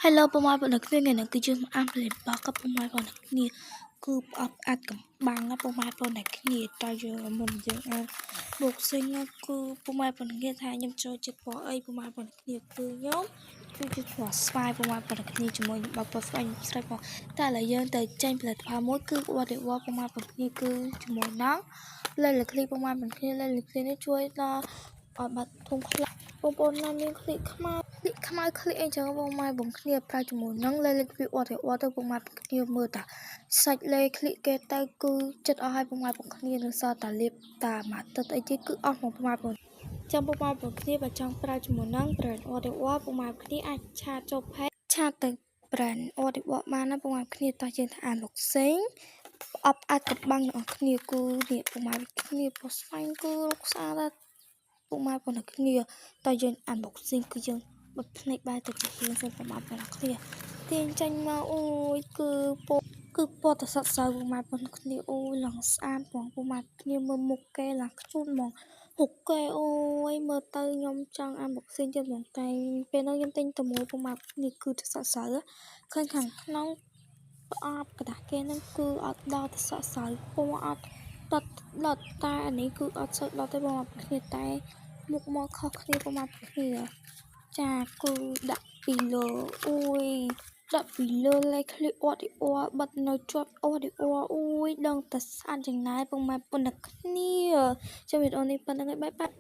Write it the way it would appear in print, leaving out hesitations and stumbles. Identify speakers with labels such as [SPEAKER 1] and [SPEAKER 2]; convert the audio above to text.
[SPEAKER 1] Hello ពុកម៉ែបងប្អូនថ្ងៃនេះគឺយើងអានផលិតរបស់ពុកម៉ែបងប្អូនគ្នាគឺប្រអប់អាចកំបាំងពុកម៉ែបងប្អូនគ្នាតើយើងមុនយើងអានបូកសិញគឺពុកម៉ែបងប្អូនគ្នាថាខ្ញុំចូលចិត្តពណ៌អីពុកម៉ែបងប្អូនគ្នាគឺខ្ញុំចូលចិត្តពណ៌ស្វាយពុកម៉ែបងប្អូនគ្នាជាមួយបើពណ៌ស្វាយស្រេចផងតែឥឡូវយើងទៅចេញផលិតផលមួយគឺវត្តវពុកម៉ែបងប្អូនគ្នាគឺជាមួយនឹងលេខលក្ខីពុកម៉ែបងប្អូនគ្នាលេខលក្ខីនេះជួយដល់បាត់ធំខ្លះបងប្អូនណាមានคลิกខ្មៅคลิกអីចឹងបងម៉ែបងគ្នាប្រើជាមួយនឹងលេខវាអត់ទៅបងម៉ែបងគ្នាមើលតាសាច់លេខคลิกគេទៅគឺចិត្តអស់ឲ្យបងម៉ែបងគ្នានឹងសល់តាលេបតាមកទឹកអីទៀតគឺអស់បងម៉ែបងចាំបងម៉ែបងគ្នាបើចង់ប្រើជាមួយនឹង brand អត់បងម៉ែបងគ្នាអាចឆាតចូល page ឆាតទៅ brand អត់បានណាបងម៉ែបងគ្នាតោះយើងថាអានលោកសេងអបអាចកំបាំងរបស់គ្នាគឺនេះបងម៉ែបងគ្នាពោះស្វែងគឺរកស្អាតពុកម៉ែបងប្អូនគ្នាតើយើងអានមកស៊ីគឺយើងបិទភ្នែកបែរទៅជាយើងសិនពុកម៉ែបងប្អូនគ្នាទាញចាញ់មកអូយគឺពណ៌តសក់សៅពុកម៉ែបងប្អូនគ្នាអូយឡើងស្អាតបងពុកម៉ែគ្នាមើលមុខគេឡើងខ្ជូតហ្មងមុខគេអូយមើលទៅខ្ញុំចង់អានមកស៊ីទៀតហ្មងតែពេលនោះខ្ញុំទិញតែមួយពុកម៉ែគ្នាគឺតសក់សៅឃើញខាងក្នុងប្រអប់กระดาษគេហ្នឹងគឺអត់ដល់តសក់សៅពណ៌អត់ដុតតែអានេះគឺអត់សូវដុតទេបងប្អូនគ្នាតែមុខមកខុសគ្នាបងប្អូនគ្នាចាគឺដាក់ពីលើអូយដាក់ពីលើលេខคลิกអត់បិទនៅជាប់អត់អូយដឹងតែស្អាតយ៉ាងណាបងប្អូនគ្នាចាំវីដេអូនេះប៉ុណ្្នឹងហើយបាយ